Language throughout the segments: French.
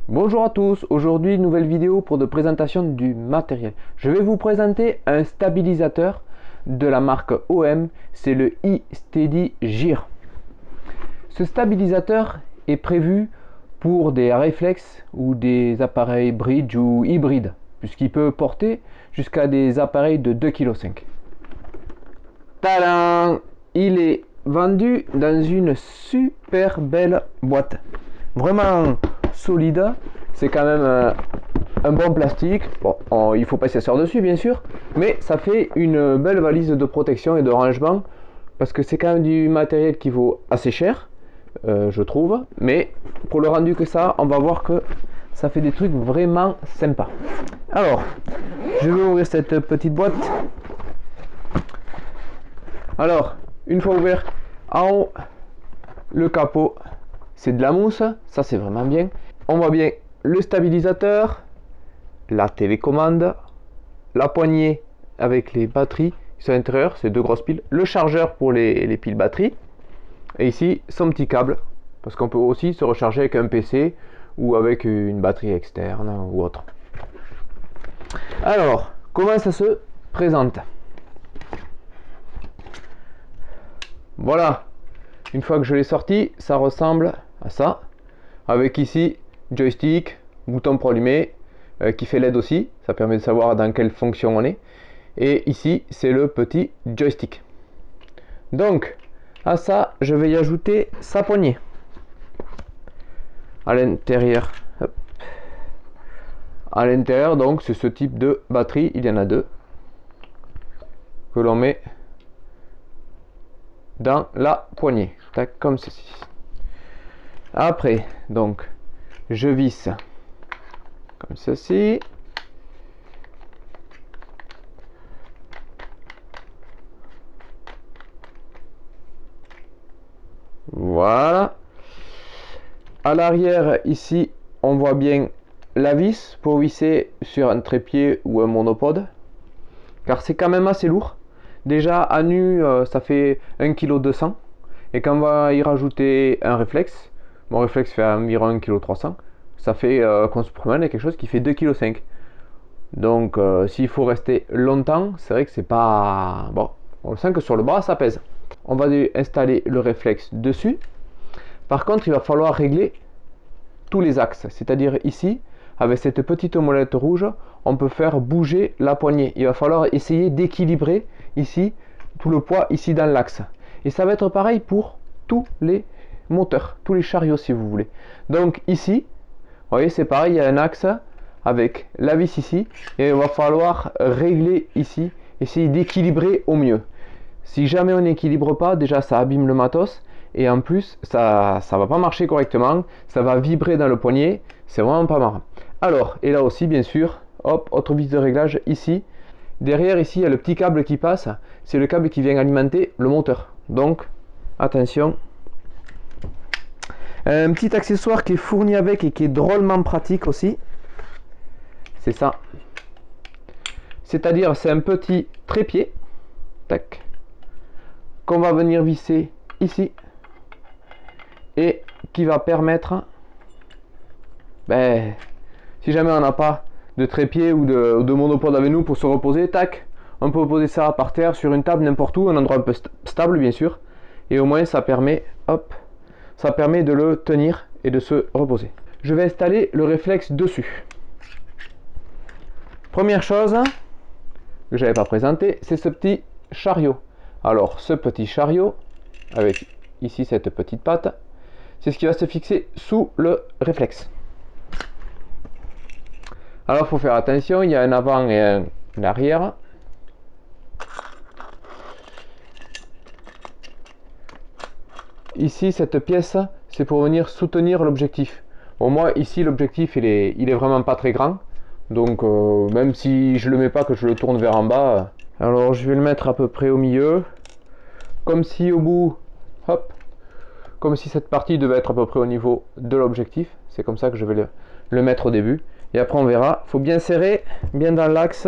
Bonjour à tous, aujourd'hui nouvelle vidéo pour de présentation du matériel. Je vais vous présenter un stabilisateur de la marque OM, c'est le iSteady Gear. Ce stabilisateur est prévu pour des réflexes ou des appareils bridge ou hybrides, puisqu'il peut porter jusqu'à des appareils de 2,5 kg. Tadam! Il est vendu dans une super belle boîte, vraiment solide. C'est quand même un bon plastique. Bon, il ne faut pas s'asseoir dessus bien sûr, mais ça fait une belle valise de protection et de rangement parce que c'est quand même du matériel qui vaut assez cher, je trouve. Mais pour le rendu que ça, on va voir que ça fait des trucs vraiment sympas. Alors, je vais ouvrir cette petite boîte. Alors, une fois ouvert, en haut, le capot, c'est de la mousse, ça c'est vraiment bien. On voit bien le stabilisateur, la télécommande, la poignée avec les batteries qui sont à l'intérieur, c'est deux grosses piles, le chargeur pour les piles batteries, et ici son petit câble, parce qu'on peut aussi se recharger avec un PC ou avec une batterie externe ou autre. Alors, comment ça se présente? Voilà, une fois que je l'ai sorti, ça ressemble à ça, avec ici joystick, bouton pour allumer, qui fait LED aussi, ça permet de savoir dans quelle fonction on est. Et ici, c'est le petit joystick. Donc, à ça, je vais y ajouter sa poignée. À l'intérieur, à l'intérieur, donc, c'est ce type de batterie, il y en a deux, que l'on met dans la poignée, tac, comme ceci. Après, donc, je visse comme ceci. Voilà. À l'arrière, ici, on voit bien la vis pour visser sur un trépied ou un monopode, car c'est quand même assez lourd. Déjà à nu, ça fait 1,2 kg, et quand on va y rajouter un réflexe, mon réflexe fait environ 1,3 kg, ça fait qu'on se promène avec quelque chose qui fait 2,5 kg. Donc s'il faut rester longtemps, c'est vrai que c'est pas bon. On sent que sur le bras ça pèse. On va installer le réflexe dessus. Par contre, il va falloir régler tous les axes, c'est-à-dire ici, avec cette petite molette rouge, on peut faire bouger la poignée. Il va falloir essayer d'équilibrer ici tout le poids ici dans l'axe. Et ça va être pareil pour tous les moteurs, tous les chariots si vous voulez. Donc ici, vous voyez, c'est pareil, il y a un axe avec la vis ici, et il va falloir régler ici, essayer d'équilibrer au mieux. Si jamais on n'équilibre pas, déjà ça abîme le matos, et en plus ça va pas marcher correctement, ça va vibrer dans le poignet, c'est vraiment pas marrant. Alors, et là aussi bien sûr, hop, autre vis de réglage ici. Derrière ici, il y a le petit câble qui passe, c'est le câble qui vient alimenter le moteur. Donc, attention. Un petit accessoire qui est fourni avec et qui est drôlement pratique aussi, c'est ça. C'est-à-dire, c'est un petit trépied, tac, qu'on va venir visser ici et qui va permettre, si jamais on n'a pas de trépied ou de monopode avec nous pour se reposer, tac, on peut poser ça par terre, sur une table, n'importe où, un endroit un peu stable bien sûr, et au moins ça permet, hop, ça permet de le tenir et de se reposer. Je vais installer le réflexe dessus. Première chose que je n'avais pas présenté, c'est ce petit chariot. Alors ce petit chariot, avec ici cette petite patte, c'est ce qui va se fixer sous le réflexe. Alors il faut faire attention, il y a un avant et un arrière. Ici cette pièce, c'est pour venir soutenir l'objectif. Bon, moi ici l'objectif il est vraiment pas très grand, donc même si je le mets pas, que je le tourne vers en bas, alors je vais le mettre à peu près au milieu, comme si au bout, hop, comme si cette partie devait être à peu près au niveau de l'objectif. C'est comme ça que je vais le mettre au début, et après on verra. Il faut bien serrer, bien dans l'axe,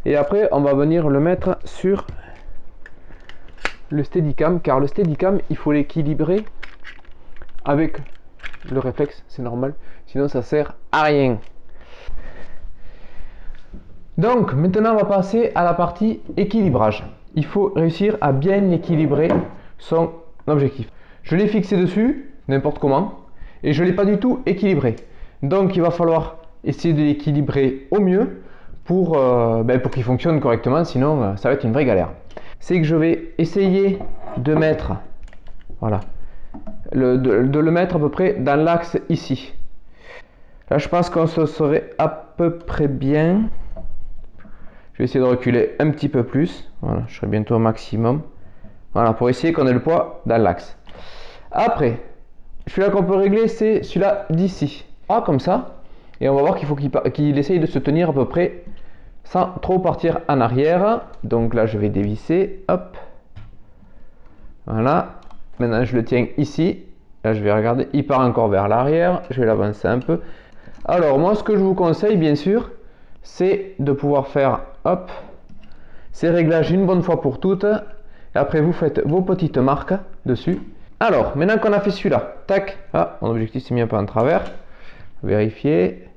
et après on va venir le mettre sur le Steadicam, car le Steadicam il faut l'équilibrer avec le réflexe, c'est normal. Sinon, ça sert à rien. Donc, maintenant, on va passer à la partie équilibrage. Il faut réussir à bien équilibrer son objectif. Je l'ai fixé dessus, n'importe comment, et je ne l'ai pas du tout équilibré. Donc, il va falloir essayer de l'équilibrer au mieux pour qu'il fonctionne correctement, sinon ça va être une vraie galère. C'est que je vais essayer de mettre, voilà, de le mettre à peu près dans l'axe ici. Là, je pense qu'on se serait à peu près bien. Je vais essayer de reculer un petit peu plus. Voilà, je serai bientôt au maximum. Voilà, pour essayer qu'on ait le poids dans l'axe. Après, celui-là qu'on peut régler, c'est celui-là d'ici. Ah, comme ça. Et on va voir qu'il faut qu'il essaye de se tenir à peu près sans trop partir en arrière. Donc là, je vais dévisser. Hop. Voilà. Maintenant, je le tiens ici. Là, je vais regarder. Il part encore vers l'arrière. Je vais l'avancer un peu. Alors, moi, ce que je vous conseille, bien sûr, c'est de pouvoir faire, hop, ces réglages une bonne fois pour toutes. Et après, vous faites vos petites marques dessus. Alors, maintenant qu'on a fait celui-là, tac. Ah, mon objectif s'est mis un peu en travers. Vérifier.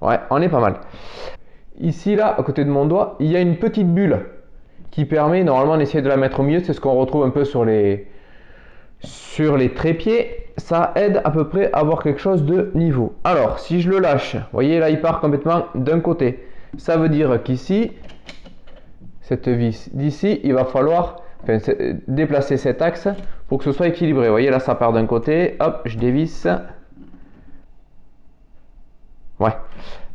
Ouais, on est pas mal. Ici, là, à côté de mon doigt, il y a une petite bulle qui permet, normalement, d'essayer de la mettre au milieu. C'est ce qu'on retrouve un peu sur les trépieds. Ça aide à peu près à avoir quelque chose de niveau. Alors, si je le lâche, vous voyez, là, il part complètement d'un côté. Ça veut dire qu'ici, cette vis d'ici, il va falloir déplacer cet axe pour que ce soit équilibré. Vous voyez, là, ça part d'un côté. Hop, je dévisse. Ouais,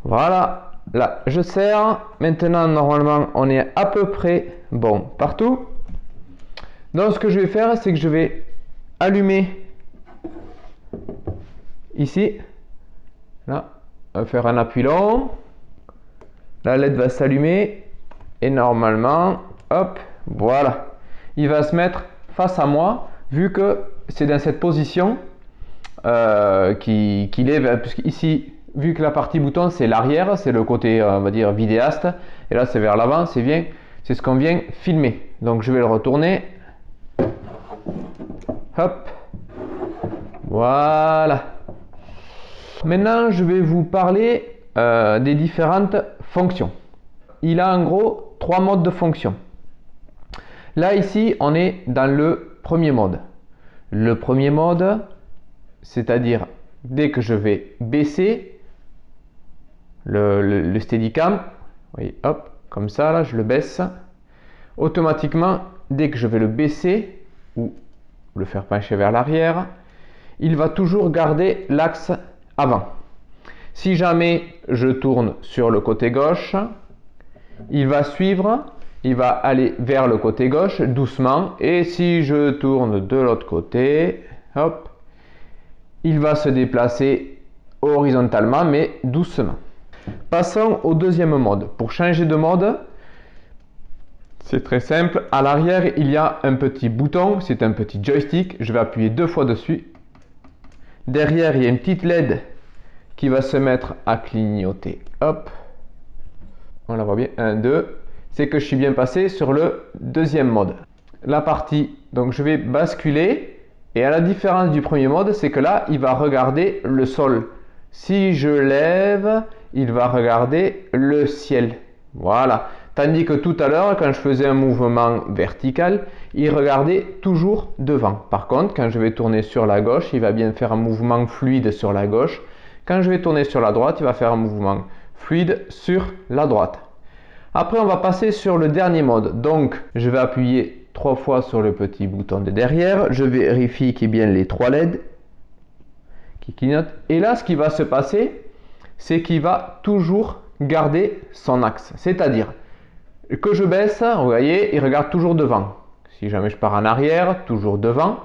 voilà. Là, je serre. Maintenant, normalement, on est à peu près bon partout. Donc, ce que je vais faire, c'est que je vais allumer ici. Là, on va faire un appui long. La LED va s'allumer. Et normalement, hop, voilà. Il va se mettre face à moi, vu que c'est dans cette position qu'il est, puisqu'ici, vu que la partie bouton c'est l'arrière, c'est le côté on va dire vidéaste, et là c'est vers l'avant, c'est ce qu'on vient filmer. Donc je vais le retourner, hop, voilà. Maintenant je vais vous parler des différentes fonctions. Il a en gros 3 modes de fonction. Là ici on est dans le premier mode. Le premier mode, c'est-à-dire dès que je vais baisser le Steadicam, vous voyez, hop, comme ça, là, je le baisse. Automatiquement, dès que je vais le baisser ou le faire pencher vers l'arrière, il va toujours garder l'axe avant. Si jamais je tourne sur le côté gauche, il va suivre, il va aller vers le côté gauche doucement. Et si je tourne de l'autre côté, hop, il va se déplacer horizontalement mais doucement. Passons au deuxième mode. Pour changer de mode, c'est très simple. À l'arrière, il y a un petit bouton, c'est un petit joystick. Je vais appuyer 2 fois dessus. Derrière, il y a une petite LED qui va se mettre à clignoter. Hop, on la voit bien. 1, 2. C'est que je suis bien passé sur le deuxième mode. La partie, donc je vais basculer. Et à la différence du premier mode, c'est que là, il va regarder le sol. Si je lève, il va regarder le ciel. Voilà. Tandis que tout à l'heure, quand je faisais un mouvement vertical, il regardait toujours devant. Par contre, quand je vais tourner sur la gauche, il va bien faire un mouvement fluide sur la gauche. Quand je vais tourner sur la droite, il va faire un mouvement fluide sur la droite. Après, on va passer sur le dernier mode. Donc, je vais appuyer 3 fois sur le petit bouton de derrière. Je vérifie qu'il y ait bien les 3 LED qui clignotent. Et là, ce qui va se passer, c'est qu'il va toujours garder son axe. C'est-à-dire que je baisse, vous voyez, il regarde toujours devant. Si jamais je pars en arrière, toujours devant.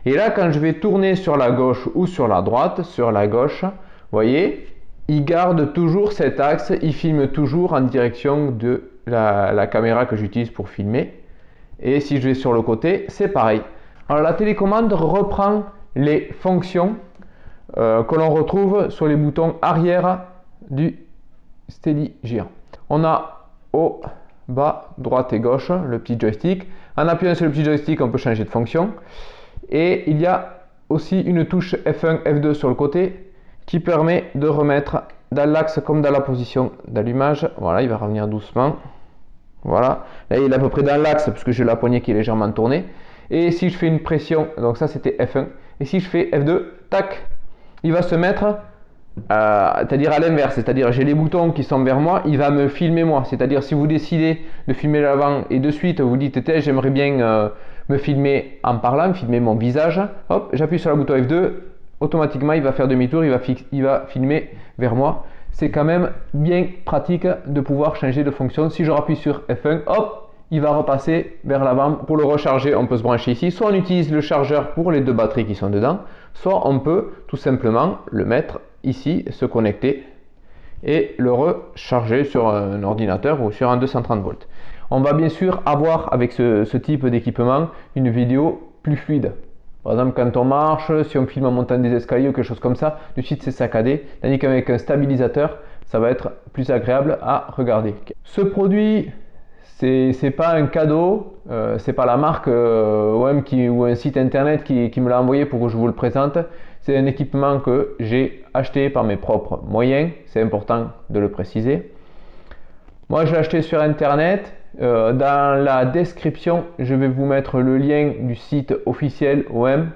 Et là, quand je vais tourner sur la gauche ou sur la droite, sur la gauche, vous voyez, il garde toujours cet axe, il filme toujours en direction de la caméra que j'utilise pour filmer. Et si je vais sur le côté, c'est pareil. Alors la télécommande reprend les fonctions que l'on retrouve sur les boutons arrière du Steady géant. On a haut, bas, droite et gauche le petit joystick. En appuyant sur le petit joystick, on peut changer de fonction. Et il y a aussi une touche F1, F2 sur le côté qui permet de remettre dans l'axe comme dans la position d'allumage. Voilà, il va revenir doucement. Voilà, là il est à peu près dans l'axe parce que j'ai la poignée qui est légèrement tournée. Et si je fais une pression, donc ça c'était F1, et si je fais F2, tac, il va se mettre, c'est-à-dire à l'inverse, c'est-à-dire j'ai les boutons qui sont vers moi, il va me filmer moi. C'est-à-dire si vous décidez de filmer l'avant et de suite vous dites j'aimerais bien me filmer en parlant, filmer mon visage, hop, j'appuie sur le bouton F2, automatiquement il va faire demi-tour, il va filmer vers moi. C'est quand même bien pratique de pouvoir changer de fonction. Si je rappuie sur F1, hop, il va repasser vers l'avant. Pour le recharger, on peut se brancher ici. Soit on utilise le chargeur pour les deux batteries qui sont dedans, soit on peut tout simplement le mettre ici, se connecter et le recharger sur un ordinateur ou sur un 230 volts. On va bien sûr avoir avec ce type d'équipement une vidéo plus fluide. Par exemple, quand on marche, si on filme en montant des escaliers ou quelque chose comme ça, de suite c'est saccadé. Tandis qu'avec un stabilisateur, ça va être plus agréable à regarder. Ce produit, c'est pas un cadeau, c'est pas la marque OM ou un site internet qui me l'a envoyé pour que je vous le présente. C'est un équipement que j'ai acheté par mes propres moyens, c'est important de le préciser. Moi je l'ai acheté sur internet. Dans la description, je vais vous mettre le lien du site officiel OM.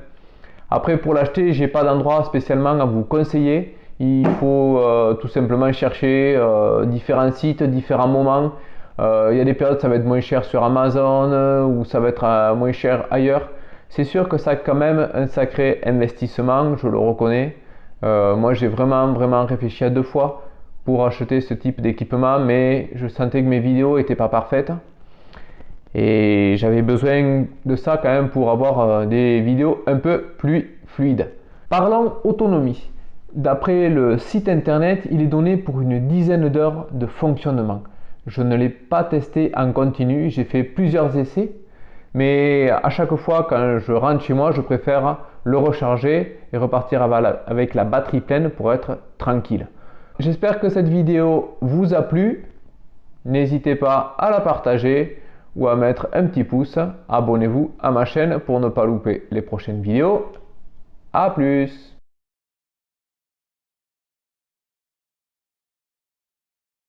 Après, pour l'acheter, j'ai pas d'endroit spécialement à vous conseiller. Il faut tout simplement chercher différents sites, différents moments. Il y a des périodes ça va être moins cher sur Amazon ou ça va être moins cher ailleurs. C'est sûr que ça a quand même un sacré investissement, je le reconnais. Moi, j'ai vraiment réfléchi à deux fois pour acheter ce type d'équipement, mais je sentais que mes vidéos n'étaient pas parfaites et j'avais besoin de ça quand même pour avoir des vidéos un peu plus fluides. Parlons autonomie. D'après le site internet, il est donné pour une dizaine d'heures de fonctionnement. Je ne l'ai pas testé en continu, j'ai fait plusieurs essais, mais à chaque fois quand je rentre chez moi, je préfère le recharger et repartir avec la batterie pleine pour être tranquille. J'espère que cette vidéo vous a plu. N'hésitez pas à la partager ou à mettre un petit pouce. Abonnez-vous à ma chaîne pour ne pas louper les prochaines vidéos. A plus!